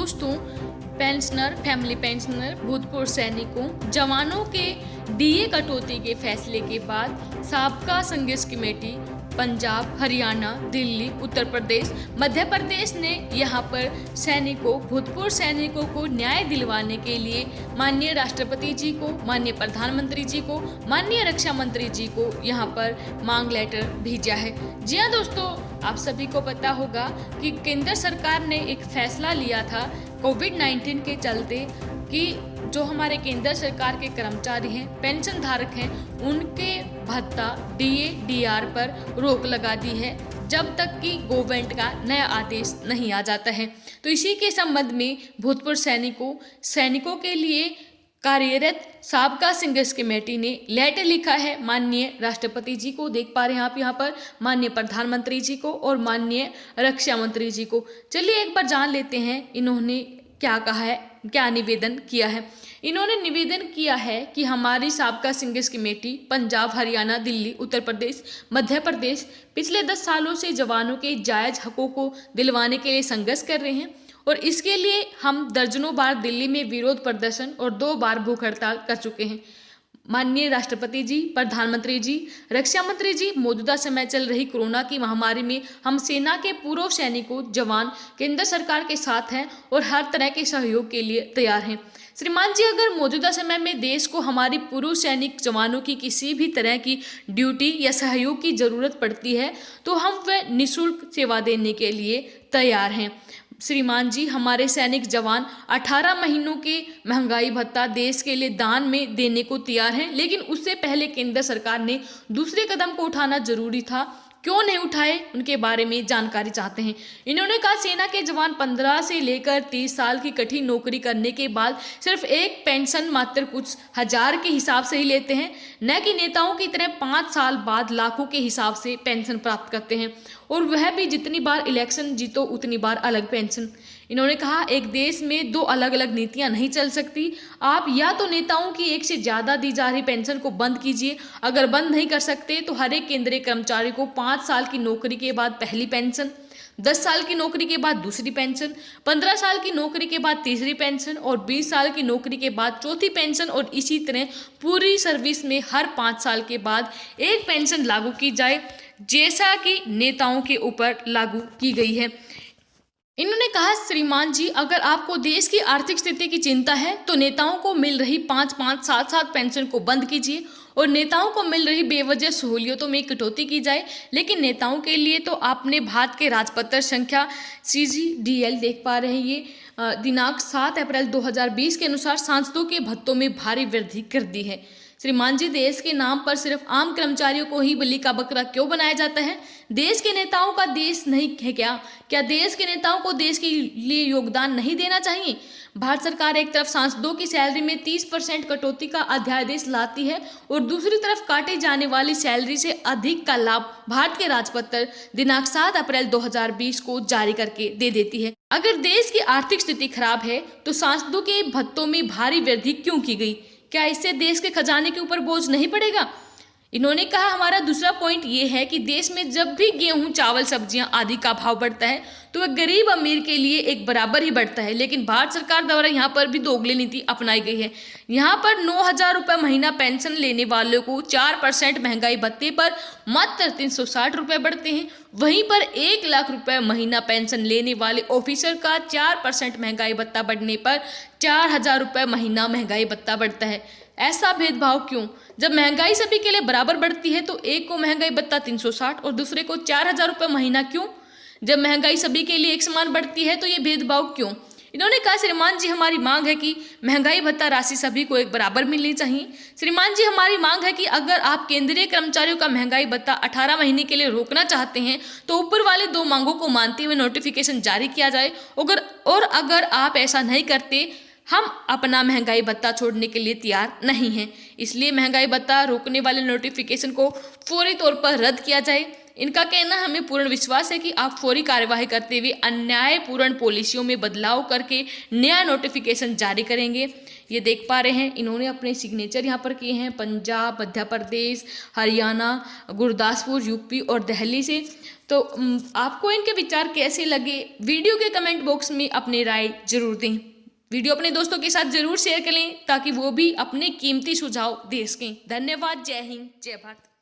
दोस्तों, pensioner, family pensioner, भूतपूर्व सैनिकों, जवानों के डीए कटौती के फैसले के बाद साबका संघर्ष कमेटी पंजाब, हरियाणा, दिल्ली, उत्तर प्रदेश, मध्य प्रदेश ने यहाँ पर सैनिकों, भूतपूर्व सैनिकों को न्याय दिलवाने के लिए माननीय राष्ट्रपति जी को, माननीय प्रधानमंत्री जी को, माननीय रक्षा मंत्री जी को यहाँ पर मांग लेटर भेजा है। जी हाँ दोस्तों, आप सभी को पता होगा कि केंद्र सरकार ने एक फैसला लिया था कोविड-19 के चलते कि जो हमारे केंद्र सरकार के कर्मचारी हैं, पेंशन धारक हैं, उनके भत्ता डीए डीआर पर रोक लगा दी है जब तक कि गवर्नमेंट का नया आदेश नहीं आ जाता है। तो इसी के संबंध में भूतपूर्व सैनिकों के लिए कार्यरत साबका संघर्ष कमेटी ने लेटर लिखा है माननीय राष्ट्रपति जी को, देख पा रहे हैं आप यहाँ पर, माननीय प्रधानमंत्री जी को और माननीय रक्षा मंत्री जी को। चलिए एक बार जान लेते हैं इन्होंने क्या कहा है, क्या निवेदन किया है। इन्होंने निवेदन किया है कि हमारी साबका संघर्ष कमेटी पंजाब, हरियाणा, दिल्ली, उत्तर प्रदेश, मध्य प्रदेश पिछले 10 सालों से जवानों के जायज हकों को दिलवाने के लिए संघर्ष कर रहे हैं और इसके लिए हम दर्जनों बार दिल्ली में विरोध प्रदर्शन और 2 बार भूख हड़ताल कर चुके हैं। माननीय राष्ट्रपति जी, प्रधानमंत्री जी, रक्षा मंत्री जी, मौजूदा समय चल रही कोरोना की महामारी में हम सेना के पूर्व सैनिकों, जवान केंद्र सरकार के साथ हैं और हर तरह के सहयोग के लिए तैयार हैं। श्रीमान जी, अगर मौजूदा समय में देश को हमारी पूर्व सैनिक जवानों की किसी भी तरह की ड्यूटी या सहयोग की जरूरत पड़ती है तो हम वह निःशुल्क सेवा देने के लिए तैयार हैं। श्रीमान जी, हमारे सैनिक जवान 18 महीनों के महंगाई भत्ता देश के लिए दान में देने को तैयार हैं, लेकिन उससे पहले केंद्र सरकार ने दूसरे कदम को उठाना जरूरी था। क्यों नहीं उठाए, उनके बारे में जानकारी चाहते हैं। इन्होंने कहा सेना के जवान 15 से लेकर 30 साल की कठिन नौकरी करने के बाद सिर्फ एक पेंशन मात्र कुछ हजार के हिसाब से ही लेते हैं, न कि नेताओं की तरह 5 साल बाद लाखों के हिसाब से पेंशन प्राप्त करते हैं, और वह भी जितनी बार इलेक्शन जीतो उतनी बार अलग पेंशन। इन्होंने कहा एक देश में 2 अलग अलग नीतियां नहीं चल सकती। आप या तो नेताओं की एक से ज़्यादा दी जा रही पेंशन को बंद कीजिए, अगर बंद नहीं कर सकते तो हर एक केंद्रीय कर्मचारी को 5 साल की नौकरी के बाद पहली पेंशन, 10 साल की नौकरी के बाद दूसरी पेंशन, 15 साल की नौकरी के बाद तीसरी पेंशन और 20 साल की नौकरी के बाद चौथी पेंशन, और इसी तरह पूरी सर्विस में हर 5 साल के बाद एक पेंशन लागू की जाए, जैसा कि नेताओं के ऊपर लागू की गई है। इन्होंने कहा श्रीमान जी, अगर आपको देश की आर्थिक स्थिति की चिंता है तो नेताओं को मिल रही 5-5, 7-7 पेंशन को बंद कीजिए और नेताओं को मिल रही बेवजह सहूलियतों में कटौती की जाए। लेकिन नेताओं के लिए तो आपने भारत के राजपत्र संख्या CGDL देख पा रहे हैं, ये दिनांक 7 अप्रैल 2020 के अनुसार सांसदों के भत्तों में भारी वृद्धि कर दी है। श्रीमान जी, देश के नाम पर सिर्फ आम कर्मचारियों को ही बलि का बकरा क्यों बनाया जाता है? देश के नेताओं का देश नहीं है क्या देश के नेताओं को देश के लिए योगदान नहीं देना चाहिए? भारत सरकार एक तरफ सांसदों की सैलरी में 30% कटौती का अध्यादेश लाती है और दूसरी तरफ काटे जाने वाली सैलरी से अधिक का लाभ भारत के राजपत्र दिनांक 7 अप्रैल 2020 को जारी करके दे देती है। अगर देश की आर्थिक स्थिति खराब है तो सांसदों के भत्तों में भारी वृद्धि क्यों की गई? क्या इससे देश के खजाने के ऊपर बोझ नहीं पड़ेगा? इन्होंने कहा हमारा दूसरा पॉइंट ये है कि देश में जब भी गेहूं, चावल, सब्जियां आदि का भाव बढ़ता है तो वह गरीब अमीर के लिए एक बराबर ही बढ़ता है, लेकिन भारत सरकार द्वारा यहाँ पर भी दोगली नीति अपनाई गई है। यहाँ पर 9,000 रुपये महीना पेंशन लेने वालों को 4% महंगाई भत्ते पर मात्र 360 रुपये बढ़ते हैं, वहीं पर 1 लाख रुपये महीना पेंशन लेने वाले ऑफिसर का 4% महंगाई भत्ता बढ़ने पर 4,000 रुपये महीना महंगाई भत्ता बढ़ता है। ऐसा भेदभाव क्यों? जब महंगाई सभी के लिए बराबर बढ़ती है तो एक को महंगाई भत्ता 360 और दूसरे को 4,000 रुपये महीना क्यों? जब महंगाई सभी के लिए एक समान बढ़ती है तो ये भेदभाव क्यों? इन्होंने कहा श्रीमान जी, हमारी मांग है कि महंगाई भत्ता राशि सभी को एक बराबर मिलनी चाहिए। श्रीमान जी, हमारी मांग है कि अगर आप केंद्रीय कर्मचारियों का महंगाई भत्ता 18 महीने के लिए रोकना चाहते हैं तो ऊपर वाले 2 मांगों को मानते हुए नोटिफिकेशन जारी किया जाए, अगर आप ऐसा नहीं करते हम अपना महंगाई भत्ता छोड़ने के लिए तैयार नहीं हैं। इसलिए महंगाई भत्ता रोकने वाले नोटिफिकेशन को फौरी तौर पर रद्द किया जाए। इनका कहना है, हमें पूर्ण विश्वास है कि आप फौरी कार्यवाही करते हुए अन्यायपूर्ण पॉलिसियों में बदलाव करके नया नोटिफिकेशन जारी करेंगे। ये देख पा रहे हैं, इन्होंने अपने सिग्नेचर यहाँ पर किए हैं पंजाब, मध्य प्रदेश, हरियाणा, गुरदासपुर, यूपी और दिल्ली से। तो आपको इनके विचार कैसे लगे, वीडियो के कमेंट बॉक्स में अपनी राय जरूर दें। वीडियो अपने दोस्तों के साथ जरूर शेयर करें ताकि वो भी अपने कीमती सुझाव दे सकें। धन्यवाद। जय हिंद, जय भारत।